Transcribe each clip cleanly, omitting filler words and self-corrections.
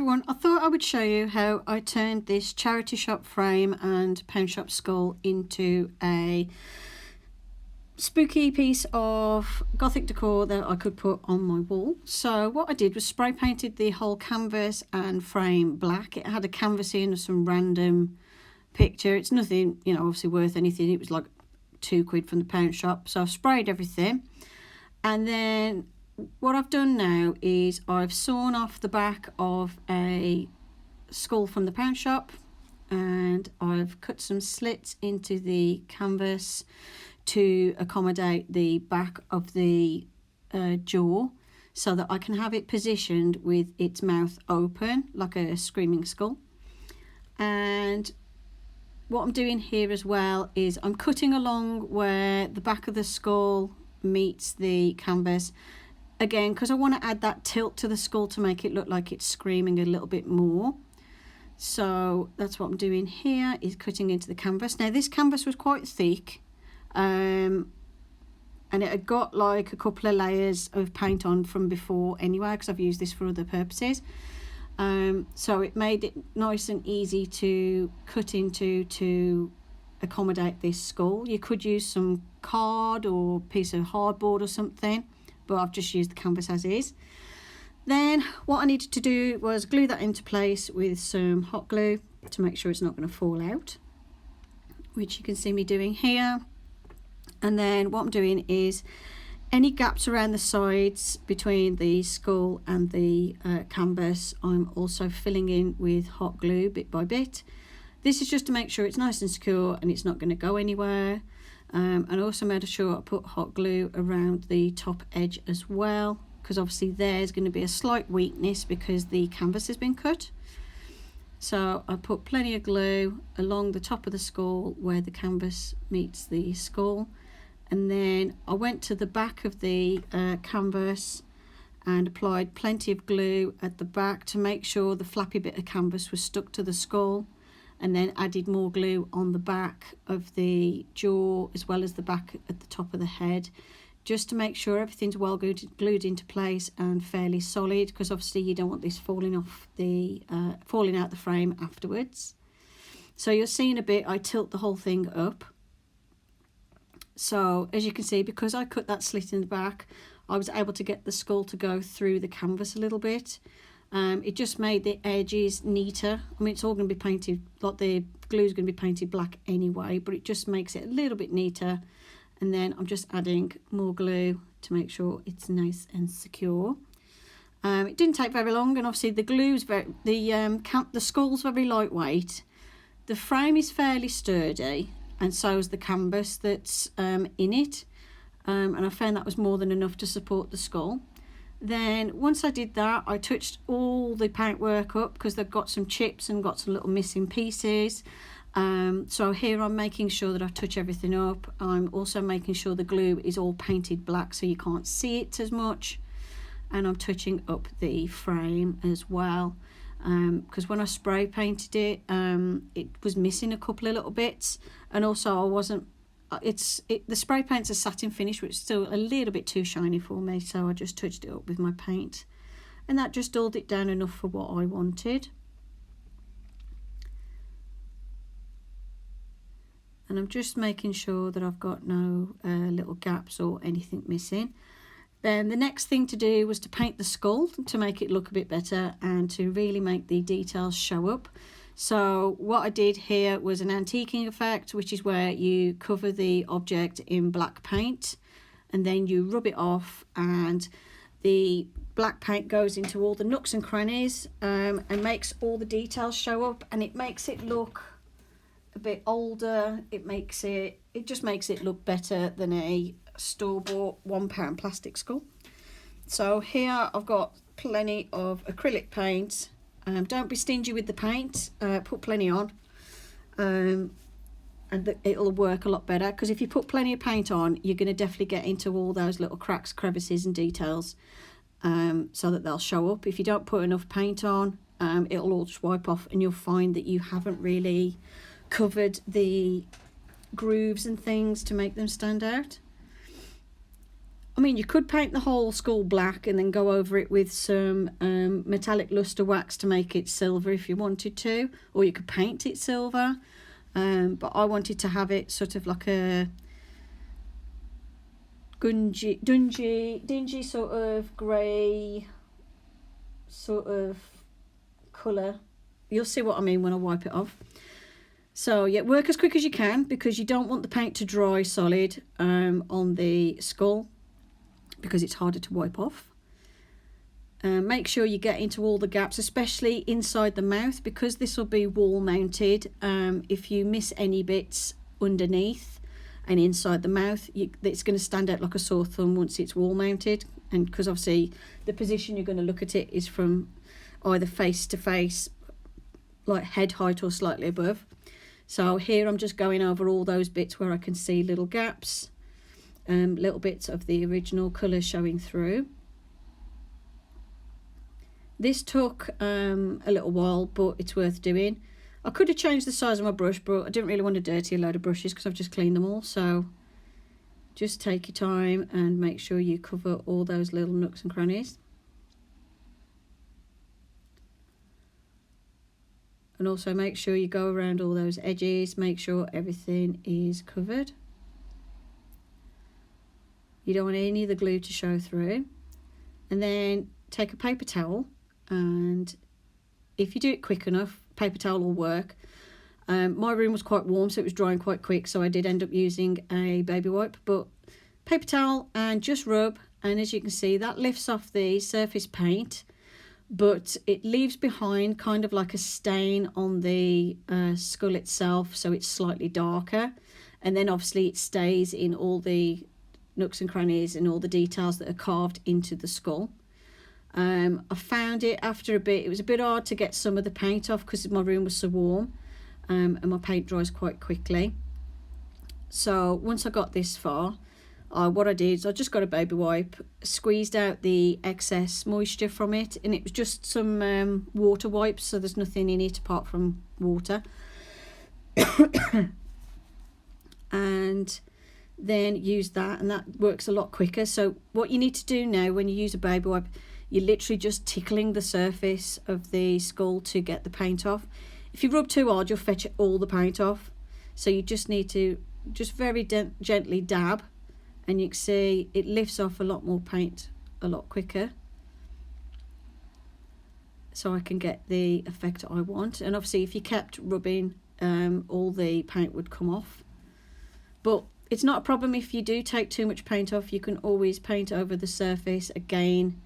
everyone, I thought I would show you how I turned this charity shop frame and pound shop skull into a spooky piece of gothic decor that I could put on my wall. So what I did was spray painted the whole canvas and frame black. It had a canvas in of some random picture. It's nothing, you know, obviously worth anything. It was like £2 from the pound shop. So I've sprayed everything, and then what I've done now is I've sawn off the back of a skull from the pound shop, and I've cut some slits into the canvas to accommodate the back of the jaw, so that I can have it positioned with its mouth open like a screaming skull. And what I'm doing here as well is I'm cutting along where the back of the skull meets the canvas, again because I want to add that tilt to the skull to make it look like it's screaming a little bit more. So that's what I'm doing here, is cutting into the canvas. Now this canvas was quite thick, and it had got like a couple of layers of paint on from before anyway, because I've used this for other purposes. So it made it nice and easy to cut into to accommodate this skull. You could use some card or piece of hardboard or something, but I've just used the canvas as is. Then what I needed to do was glue that into place with some hot glue to make sure it's not going to fall out, which you can see me doing here. And then what I'm doing is any gaps around the sides between the skull and the canvas, I'm also filling in with hot glue bit by bit. This is just to make sure it's nice and secure and it's not going to go anywhere. And also made sure I put hot glue around the top edge as well, because obviously there's going to be a slight weakness because the canvas has been cut. So I put plenty of glue along the top of the skull where the canvas meets the skull. And then I went to the back of the canvas and applied plenty of glue at the back to make sure the flappy bit of canvas was stuck to the skull, and then added more glue on the back of the jaw as well as the back at the top of the head, just to make sure everything's well glued into place and fairly solid, because obviously you don't want this falling out the frame afterwards. So you're seeing a bit, I tilt the whole thing up. So as you can see, because I cut that slit in the back, I was able to get the skull to go through the canvas a little bit. It just made the edges neater. I mean, it's all going to be painted, like the glue is going to be painted black anyway, but it just makes it a little bit neater. And then I'm just adding more glue to make sure it's nice and secure. It didn't take very long, and obviously the glue's the skull's very lightweight. The frame is fairly sturdy, and so is the canvas that's in it, and I found that was more than enough to support the skull. Then once I did that, I touched all the paintwork up because they've got some chips and got some little missing pieces. So here I'm making sure that I touch everything up. I'm also making sure the glue is all painted black so you can't see it as much, and I'm touching up the frame as well, because when I spray painted it, it was missing a couple of little bits, and also I wasn't, the spray paint's a satin finish, which is still a little bit too shiny for me, so I just touched it up with my paint, and that just dulled it down enough for what I wanted. And I'm just making sure that I've got no little gaps or anything missing. Then the next thing to do was to paint the skull to make it look a bit better and to really make the details show up. So what I did here was an antiquing effect, which is where you cover the object in black paint and then you rub it off, and the black paint goes into all the nooks and crannies and makes all the details show up, and it makes it look a bit older. It just makes it look better than a store-bought £1 plastic skull. So here I've got plenty of acrylic paint. Don't be stingy with the paint, put plenty on, and it'll work a lot better, because if you put plenty of paint on, you're going to definitely get into all those little cracks, crevices and details, so that they'll show up. If you don't put enough paint on, it'll all just wipe off, and you'll find that you haven't really covered the grooves and things to make them stand out. I mean, you could paint the whole skull black and then go over it with some metallic luster wax to make it silver if you wanted to, or you could paint it silver. But I wanted to have it sort of like a dingy sort of grey sort of colour. You'll see what I mean when I wipe it off. So yeah, work as quick as you can because you don't want the paint to dry solid on the skull, because it's harder to wipe off. Make sure you get into all the gaps, especially inside the mouth, because this will be wall mounted. If you miss any bits underneath and inside the mouth, it's going to stand out like a sore thumb once it's wall mounted. And because obviously the position you're going to look at it is from either face to face, like head height or slightly above. So here I'm just going over all those bits where I can see little gaps. Little bits of the original colour showing through. This took a little while, but it's worth doing. I could have changed the size of my brush, but I didn't really want to dirty a load of brushes because I've just cleaned them all. So just take your time and make sure you cover all those little nooks and crannies. And also make sure you go around all those edges, make sure everything is covered. You don't want any of the glue to show through. And then take a paper towel, and if you do it quick enough, paper towel will work. My room was quite warm, so it was drying quite quick, so I did end up using a baby wipe. But paper towel and just rub, and as you can see, that lifts off the surface paint, but it leaves behind kind of like a stain on the skull itself, so it's slightly darker. And then obviously it stays in all the nooks and crannies and all the details that are carved into the skull. I found it after a bit, it was a bit hard to get some of the paint off because my room was so warm, and my paint dries quite quickly. So once I got this far, what I did is I just got a baby wipe, squeezed out the excess moisture from it, and it was just some water wipes, so there's nothing in it apart from water. And then use that, and that works a lot quicker. So what you need to do now when you use a baby wipe, you're literally just tickling the surface of the skull to get the paint off. If you rub too hard, you'll fetch all the paint off. So you just need to just very gently dab, and you can see it lifts off a lot more paint a lot quicker, so I can get the effect I want. And obviously if you kept rubbing, all the paint would come off. But it's not a problem if you do take too much paint off. You can always paint over the surface again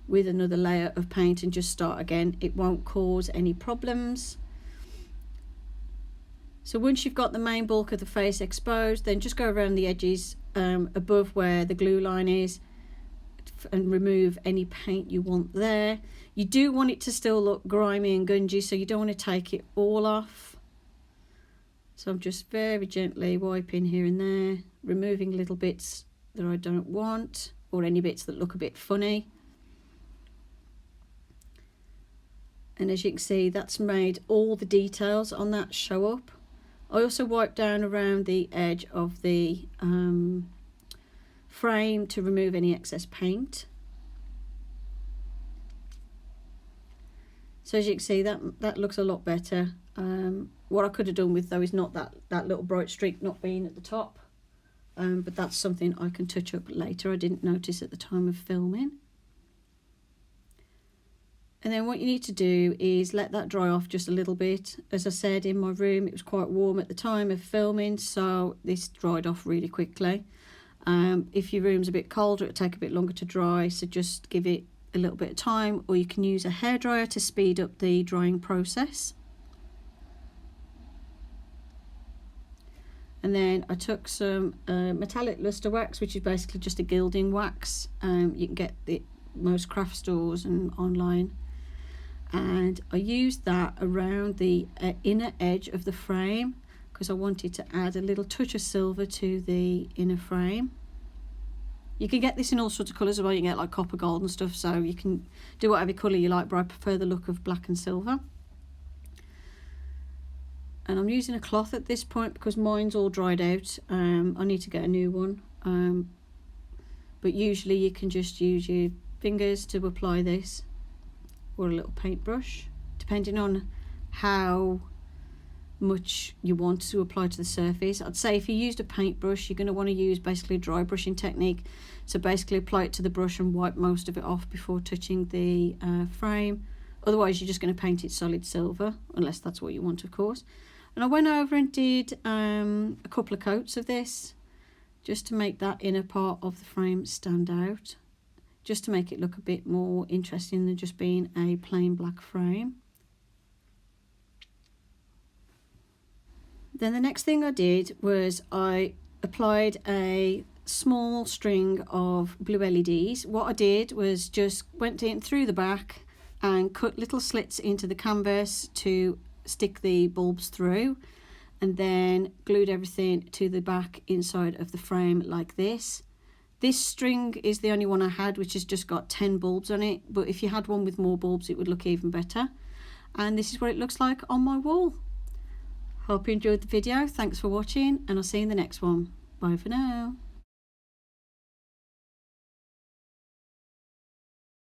with another layer of paint and just start again. It won't cause any problems. So once you've got the main bulk of the face exposed, then just go around the edges above where the glue line is and remove any paint you want there. You do want it to still look grimy and gungy, so you don't want to take it all off. So I'm just very gently wiping here and there, removing little bits that I don't want, or any bits that look a bit funny. And as you can see, that's made all the details on that show up. I also wiped down around the edge of the frame to remove any excess paint. So as you can see, that looks a lot better. What I could have done with though is not that little bright streak not being at the top, but that's something I can touch up later. I didn't notice at the time of filming. And then what you need to do is let that dry off just a little bit. As I said, in my room it was quite warm at the time of filming, so this dried off really quickly. If your room's a bit colder, it'll take a bit longer to dry, so just give it a little bit of time, or you can use a hairdryer to speed up the drying process. And then I took some metallic luster wax, which is basically just a gilding wax. You can get it most craft stores and online. And I used that around the inner edge of the frame because I wanted to add a little touch of silver to the inner frame. You can get this in all sorts of colours as well. You can get like copper gold and stuff, so you can do whatever colour you like, but I prefer the look of black and silver. And I'm using a cloth at this point because mine's all dried out. I need to get a new one. but usually you can just use your fingers to apply this, or a little paintbrush, depending on how much you want to apply to the surface. I'd say if you used a paintbrush, you're going to want to use basically a dry brushing technique, so basically apply it to the brush and wipe most of it off before touching the frame. Otherwise you're just going to paint it solid silver, unless that's what you want, of course. And I went over and did a couple of coats of this just to make that inner part of the frame stand out, just to make it look a bit more interesting than just being a plain black frame. Then the next thing I did was I applied a small string of blue LEDs. What I did was just went in through the back and cut little slits into the canvas to stick the bulbs through, and then glued everything to the back inside of the frame like this. This string is the only one I had, which has just got 10 bulbs on it, but if you had one with more bulbs it would look even better. And this is what it looks like on my wall. Hope you enjoyed the video. Thanks for watching, and I'll see you in the next one. Bye for now.